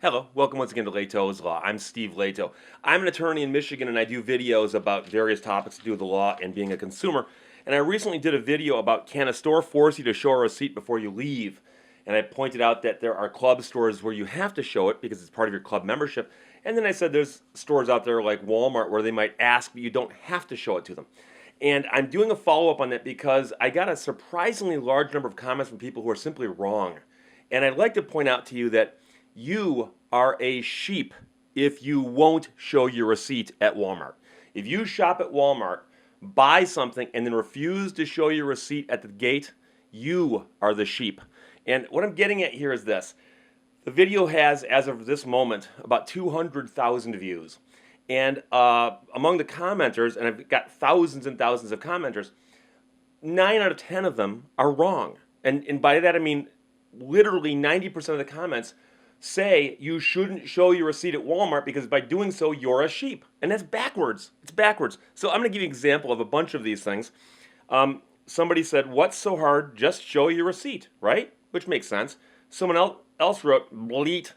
Hello, welcome once again to Lehto's Law. I'm Steve Lehto. I'm an attorney in Michigan and I do videos about various topics to do with the law and being a consumer. And I recently did a video about can a store force you to show a receipt before you leave? And I pointed out that there are club stores where you have to show it because it's part of your club membership. And then I said there's stores out there like Walmart where they might ask, but you don't have to show it to them. And I'm doing a follow-up on that because I got a surprisingly large number of comments from people who are simply wrong. And I'd like to point out to you that you are a sheep if you won't show your receipt at Walmart. If you shop at Walmart, buy something, and then refuse to show your receipt at the gate, you are the sheep. And what I'm getting at here is this. The video has, as of this moment, about 200,000 views. And among the commenters, and I've got thousands and thousands of commenters, 9 out of 10 of them are wrong. And by that I mean literally 90% of the comments say you shouldn't show your receipt at Walmart because by doing so, you're a sheep. And that's backwards. It's backwards. So I'm going to give you an example of a bunch of these things. Somebody said, what's so hard? Just show your receipt, right? Which makes sense. Someone else wrote, bleat.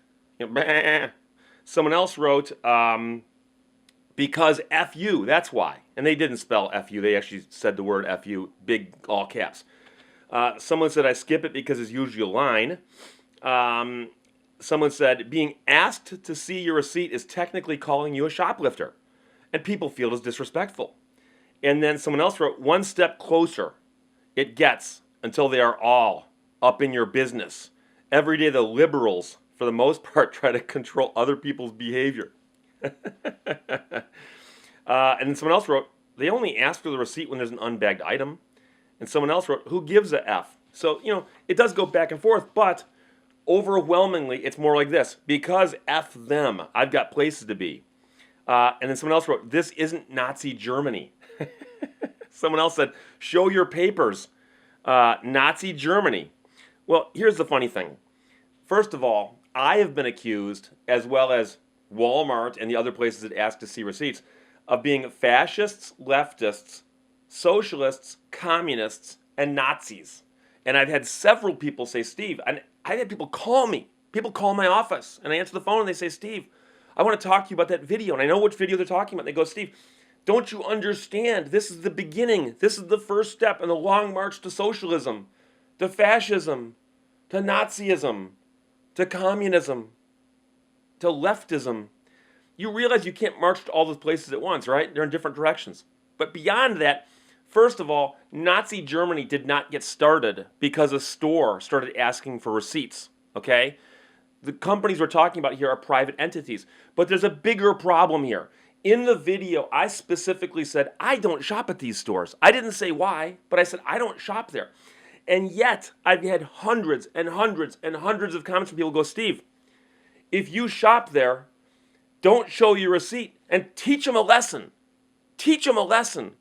Someone else wrote, because F you, that's why. And they didn't spell F you. They actually said the word F you, big, all caps. Someone said, I skip it because it's usually a line. Someone said, being asked to see your receipt is technically calling you a shoplifter. And people feel it is disrespectful. And then someone else wrote, one step closer it gets until they are all up in your business. Every day the liberals, for the most part, try to control other people's behavior. And then someone else wrote, they only ask for the receipt when there's an unbagged item. And someone else wrote, who gives a F? So, it does go back and forth, but overwhelmingly, it's more like this. Because F them, I've got places to be. And then someone else wrote, this isn't Nazi Germany. Someone else said, show your papers. Nazi Germany. Well, here's the funny thing. First of all, I have been accused, as well as Walmart and the other places that ask to see receipts, of being fascists, leftists, socialists, communists, and Nazis. And I've had several people say, Steve, and I've had people call me. People call my office, and I answer the phone, and they say, Steve, I want to talk to you about that video. And I know which video they're talking about. They go, Steve, don't you understand? This is the beginning. This is the first step in the long march to socialism, to fascism, to Nazism, to communism, to leftism. You realize you can't march to all those places at once, right? They're in different directions. But beyond that, first of all, Nazi Germany did not get started because a store started asking for receipts, okay? The companies we're talking about here are private entities. But there's a bigger problem here. In the video, I specifically said, I don't shop at these stores. I didn't say why, but I said, I don't shop there. And yet, I've had hundreds and hundreds and hundreds of comments from people who go, Steve, if you shop there, don't show your receipt and teach them a lesson. Teach them a lesson.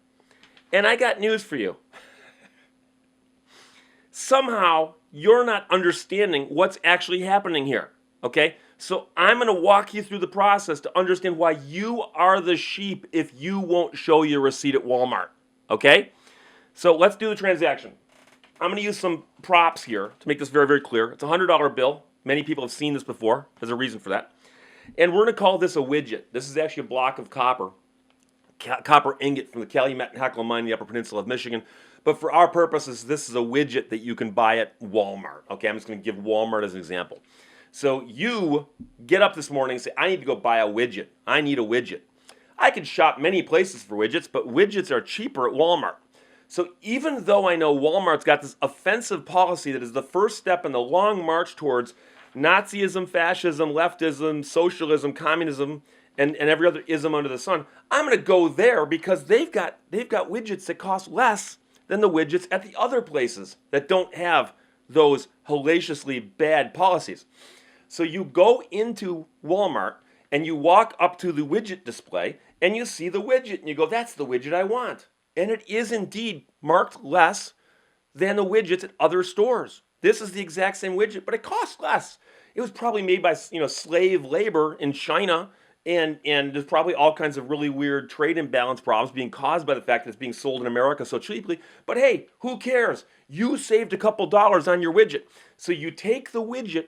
And I got news for you. Somehow, you're not understanding what's actually happening here, okay? So I'm going to walk you through the process to understand why you are the sheep if you won't show your receipt at Walmart, okay? So let's do the transaction. I'm going to use some props here to make this very, very clear. It's a $100 bill. Many people have seen this before. There's a reason for that. And we're going to call this a widget. This is actually a block of copper ingot from the Calumet and Heckle mine in the Upper Peninsula of Michigan. But for our purposes, this is a widget that you can buy at Walmart. Okay, I'm just going to give Walmart as an example. So you get up this morning and say, I need to go buy a widget. I need a widget. I could shop many places for widgets, but widgets are cheaper at Walmart. So even though I know Walmart's got this offensive policy that is the first step in the long march towards Nazism, fascism, leftism, socialism, communism, and every other ism under the sun, I'm going to go there because they've got widgets that cost less than the widgets at the other places that don't have those hellaciously bad policies. So you go into Walmart and you walk up to the widget display and you see the widget and you go, that's the widget I want. And it is indeed marked less than the widgets at other stores. This is the exact same widget, but it costs less. It was probably made by slave labor in China, and there's probably all kinds of really weird trade imbalance problems being caused by the fact that it's being sold in America so cheaply. But hey, who cares? You saved a couple dollars on your widget. So you take the widget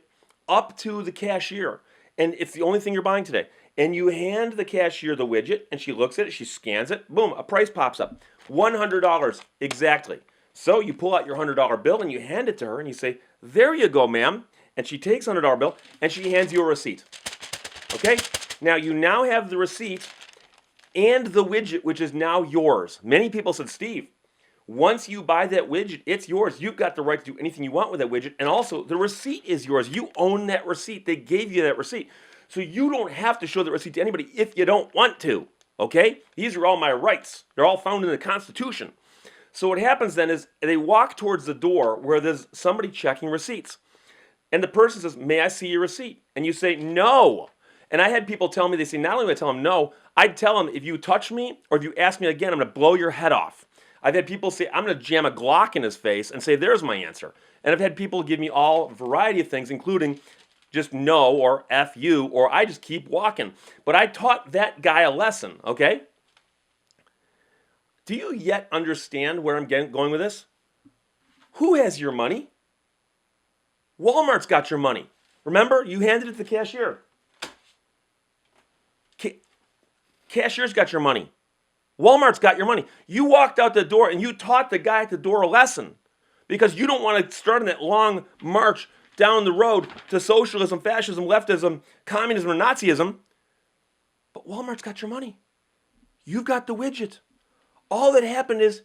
up to the cashier and it's the only thing you're buying today. And you hand the cashier the widget, and she looks at it, she scans it, boom, a price pops up. $100 exactly. So you pull out your $100 bill and you hand it to her and you say, there you go, ma'am. And she takes $100 bill and she hands you a receipt. Okay? Now you now have the receipt and the widget, which is now yours. Many people said, Steve, once you buy that widget, it's yours. You've got the right to do anything you want with that widget. And also, the receipt is yours. You own that receipt. They gave you that receipt. So you don't have to show the receipt to anybody if you don't want to. Okay? These are all my rights. They're all found in the Constitution. So what happens then is they walk towards the door where there's somebody checking receipts. And the person says, may I see your receipt? And you say, no. And I had people tell me, they say, not only would I tell them no, I'd tell them, if you touch me or if you ask me again, I'm going to blow your head off. I've had people say, I'm going to jam a Glock in his face and say, there's my answer. And I've had people give me all variety of things, including just no or F you, or I just keep walking. But I taught that guy a lesson, okay? Do you yet understand where I'm going with this? Who has your money? Walmart's got your money. Remember, you handed it to the cashier. Cashier's got your money. Walmart's got your money. You walked out the door and you taught the guy at the door a lesson because you don't want to start on that long march down the road to socialism, fascism, leftism, communism, or Nazism. But Walmart's got your money. You've got the widget. All that happened is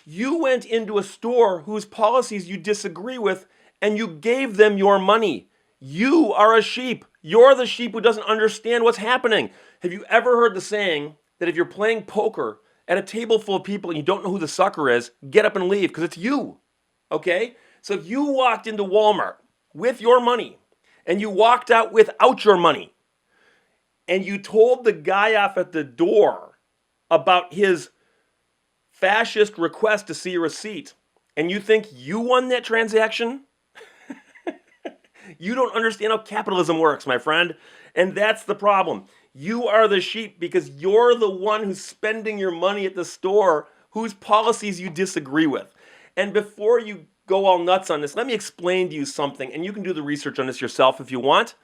you went into a store whose policies you disagree with and you gave them your money. You are a sheep. You're the sheep who doesn't understand what's happening. Have you ever heard the saying that if you're playing poker at a table full of people and you don't know who the sucker is, get up and leave because it's you? Okay? So if you walked into Walmart with your money and you walked out without your money and you told the guy off at the door about his fascist request to see a receipt and you think you won that transaction, you don't understand how capitalism works, my friend. And that's the problem. You are the sheep because you're the one who's spending your money at the store whose policies you disagree with. And before you go all nuts on this, let me explain to you something, and you can do the research on this yourself if you want.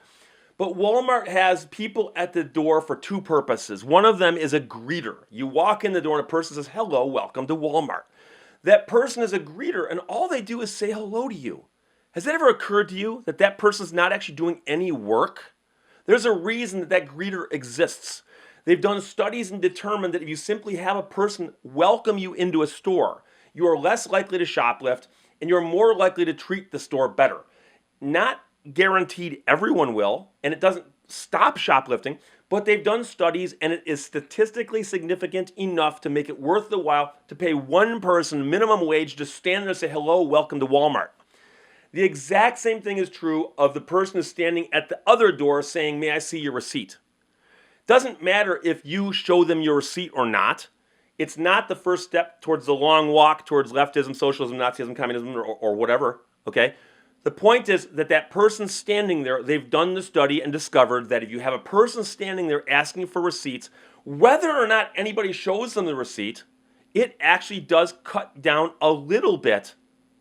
But Walmart has people at the door for two purposes. One of them is a greeter. You walk in the door and a person says, hello, welcome to Walmart. That person is a greeter, and all they do is say hello to you. Has that ever occurred to you that that person's not actually doing any work? There's a reason that that greeter exists. They've done studies and determined that if you simply have a person welcome you into a store, you are less likely to shoplift and you're more likely to treat the store better. Not guaranteed everyone will, and it doesn't stop shoplifting, but they've done studies and it is statistically significant enough to make it worth the while to pay one person minimum wage to stand there and say, hello, welcome to Walmart. The exact same thing is true of the person who's standing at the other door saying, may I see your receipt? Doesn't matter if you show them your receipt or not. It's not the first step towards the long walk towards leftism, socialism, Nazism, communism, or whatever, okay? The point is that that person standing there, they've done the study and discovered that if you have a person standing there asking for receipts, whether or not anybody shows them the receipt, it actually does cut down a little bit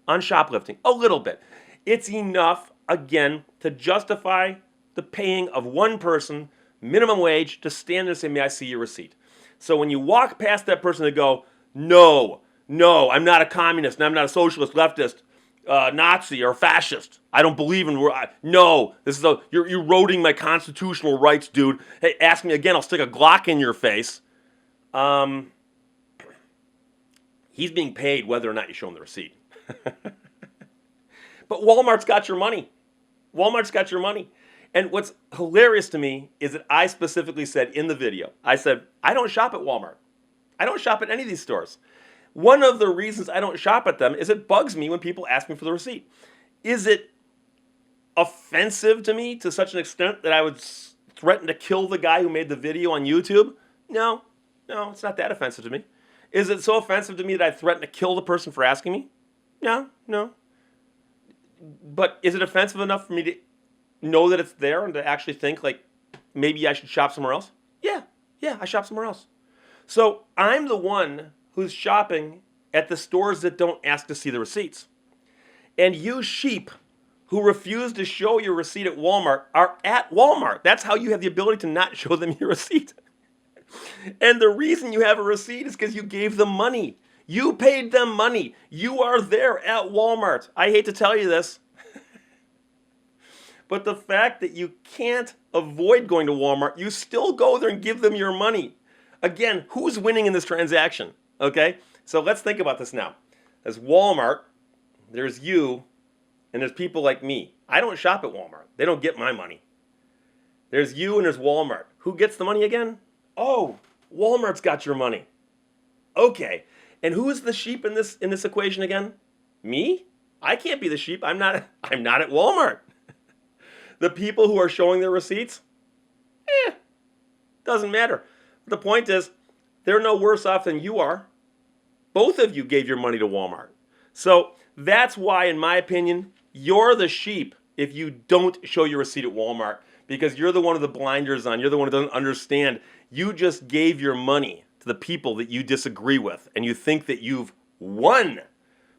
on shoplifting, a little bit. It's enough, again, to justify the paying of one person minimum wage to stand there and say, may I see your receipt? So when you walk past that person and go, no, I'm not a communist, and I'm not a socialist, leftist, Nazi, or fascist. I don't believe in, no, you're eroding my constitutional rights, dude. Hey, ask me again, I'll stick a Glock in your face. He's being paid whether or not you show him the receipt. But Walmart's got your money. Walmart's got your money. And what's hilarious to me is that I specifically said in the video, I said, I don't shop at Walmart. I don't shop at any of these stores. One of the reasons I don't shop at them is it bugs me when people ask me for the receipt. Is it offensive to me to such an extent that I would threaten to kill the guy who made the video on YouTube? No, it's not that offensive to me. Is it so offensive to me that I threaten to kill the person for asking me? No. But is it offensive enough for me to know that it's there and to actually think like maybe I should shop somewhere else? Yeah, I shop somewhere else. So I'm the one who's shopping at the stores that don't ask to see the receipts. And you sheep who refuse to show your receipt at Walmart are at Walmart. That's how you have the ability to not show them your receipt. And the reason you have a receipt is because you gave them money. You paid them money. You are there at Walmart. I hate to tell you this, but the fact that you can't avoid going to Walmart, you still go there and give them your money. Again, who's winning in this transaction? Okay? So let's think about this now. There's Walmart, there's you, and there's people like me. I don't shop at Walmart. They don't get my money. There's you and there's Walmart. Who gets the money again? Oh, Walmart's got your money. Okay. And who's the sheep in this equation again? Me? I can't be the sheep. I'm not at Walmart. The people who are showing their receipts? Doesn't matter. The point is, they're no worse off than you are. Both of you gave your money to Walmart. So that's why, in my opinion, you're the sheep if you don't show your receipt at Walmart, because you're the one with the blinders on. You're the one who doesn't understand. You just gave your money to the people that you disagree with, and you think that you've won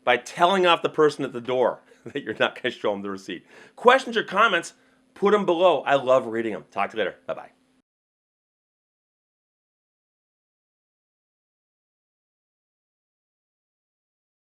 by telling off the person at the door that you're not going to show them the receipt. Questions or comments, put them below. I love reading them. Talk to you later. Bye-bye.